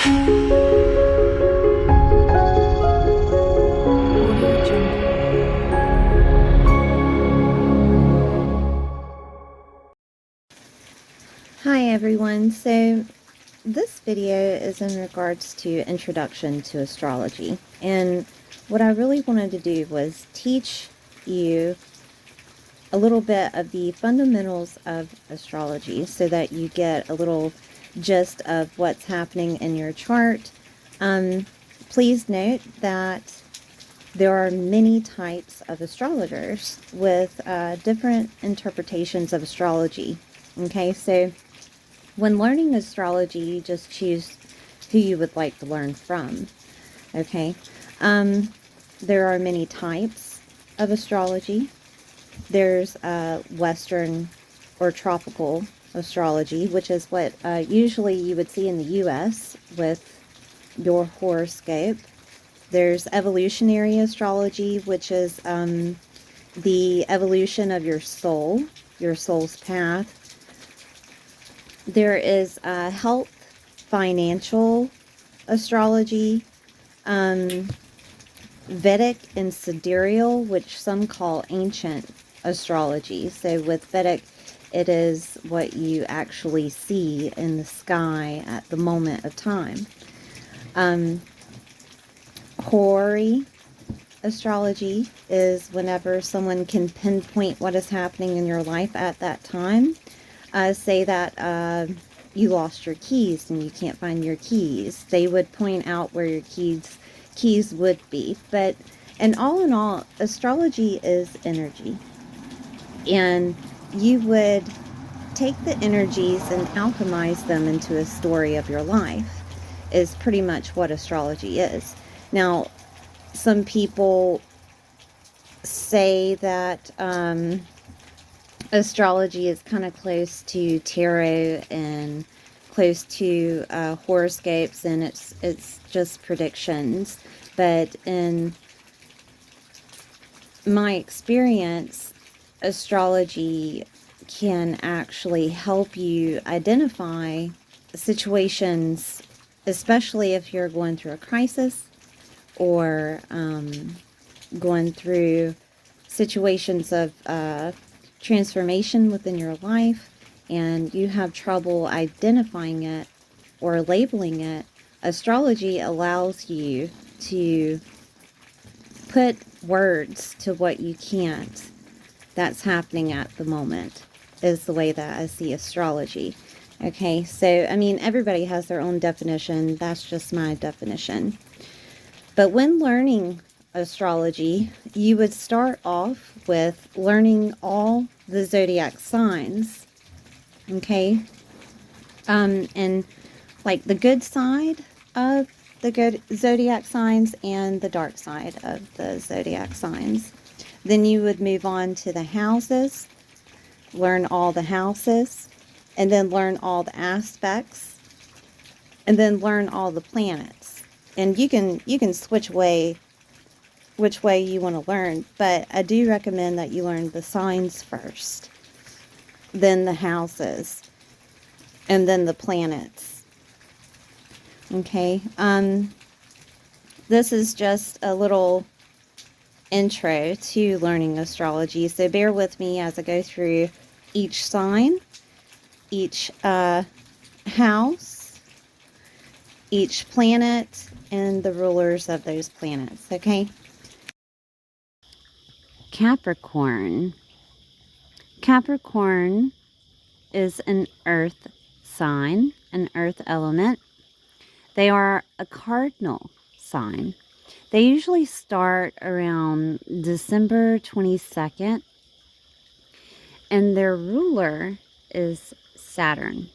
Hi everyone, so this video is in regards to introduction to astrology, and what I really wanted to do was teach you a little bit of the fundamentals of astrology so that you get a little gist of what's happening in your chart. Please note that there are many types of astrologers with different interpretations of astrology. Okay, so when learning astrology, you just choose who you would like to learn from. Okay, there are many types of astrology. There's Western or tropical astrology, which is what usually you would see in the U.S. with your horoscope. There's evolutionary astrology, which is the evolution of your soul's path. There is health, financial astrology, Vedic and sidereal, which some call ancient astrology. So with Vedic, it is what you actually see in the sky at the moment of time. Horary astrology is whenever someone can pinpoint what is happening in your life at that time. Say that you lost your keys and you can't find your keys. They would point out where your keys would be. But in all, astrology is energy. And you would take the energies and alchemize them into a story of your life, is pretty much what astrology is. Now, some people say that astrology is kind of close to tarot and close to horoscopes, and it's just predictions. But in my experience, astrology can actually help you identify situations, especially if you're going through a crisis or going through situations of transformation within your life, and you have trouble identifying it or labeling it. Astrology allows you to put words to what you can't, that's happening at the moment, is the way that I see astrology. Okay, so I mean, everybody has their own definition. That's just my definition. But when learning astrology, you would start off with learning all the zodiac signs. Okay, and like the good side of the good zodiac signs and the dark side of the zodiac signs. Then you would move on to the houses, learn all the houses, and then learn all the aspects, and then learn all the planets. And you can switch which way you want to learn, but I do recommend that you learn the signs first, then the houses, and then the planets. Okay, this is just a little intro to learning astrology, so bear with me as I go through each sign, each house, each planet, and the rulers of those planets. Okay. Capricorn. Capricorn is an earth sign, an earth element. They are a cardinal sign. They usually start around December 22nd, and their ruler is Saturn.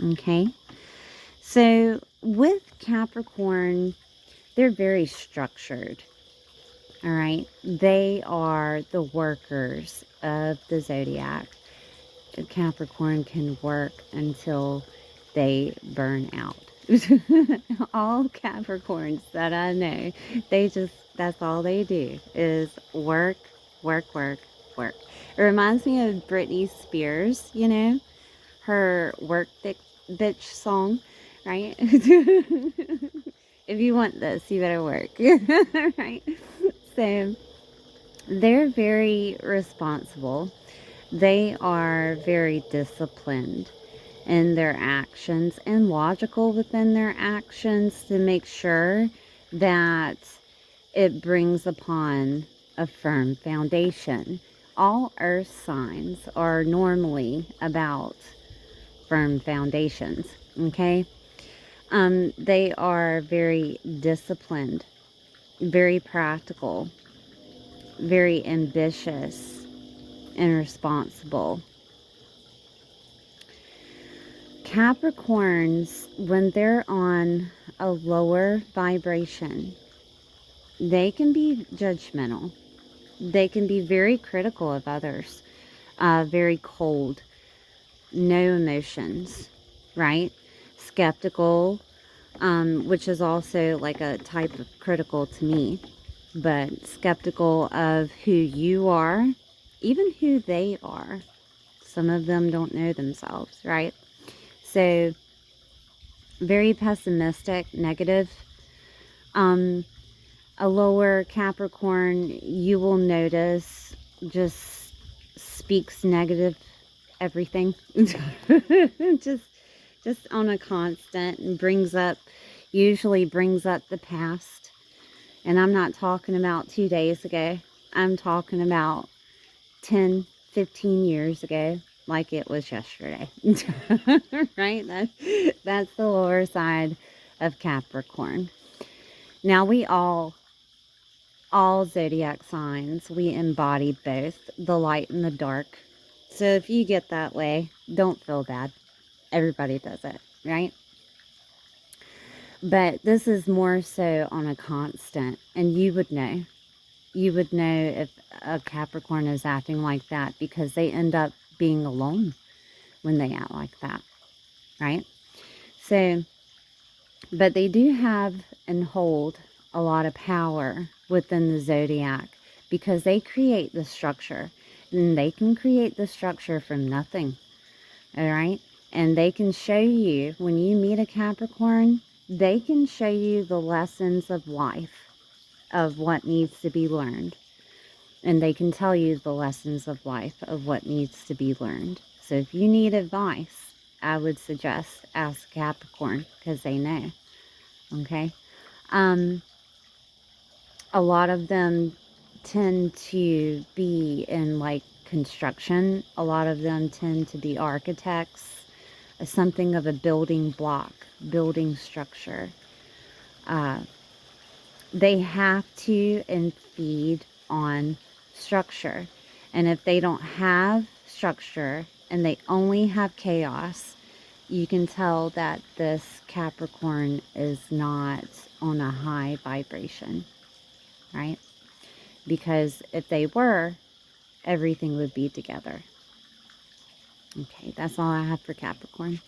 Okay, so with Capricorn, they're very structured. All right, they are the workers of the zodiac. Capricorn can work until they burn out. All Capricorns that I know, that's all they do is work, work, work, work. It reminds me of Britney Spears, her work bitch song, right? If you want this, you better work, right? So they're very responsible. They are very disciplined in their actions and logical within their actions to make sure that it brings upon a firm foundation. All earth signs are normally about firm foundations, okay? They are very disciplined, very practical, very ambitious, and responsible. Capricorns, when they're on a lower vibration, they can be judgmental. They can be very critical of others, very cold, no emotions, right? Skeptical, which is also like a type of critical to me, but skeptical of who you are, even who they are. Some of them don't know themselves, right? So, very pessimistic, negative. Um, a lower Capricorn, you will notice, just speaks negative everything. just just on a constant, and usually brings up the past. And I'm not talking about 2 days ago. I'm talking about 10, 15 years ago, like it was yesterday. Right? That's the lower side of Capricorn. Now all zodiac signs, we embody both the light and the dark. So if you get that way, don't feel bad. Everybody does it, right? But this is more so on a constant, and you would know. You would know if a Capricorn is acting like that because they end up being alone when they act like that, right? So, but they do have and hold a lot of power within the zodiac because they create the structure, and they can create the structure from nothing, all right? And they can show you, when you meet a Capricorn, they can show you the lessons of life, of what needs to be learned. And they can tell you the lessons of life of what needs to be learned. So if you need advice, I would suggest ask Capricorn because they know. Okay? A lot of them tend to be in like construction. A lot of them tend to be architects, something of a building block, building structure. They have to and feed on structure. And if they don't have structure and they only have chaos, you can tell that this Capricorn is not on a high vibration, right? Because if they were, everything would be together. Okay, that's all I have for Capricorn.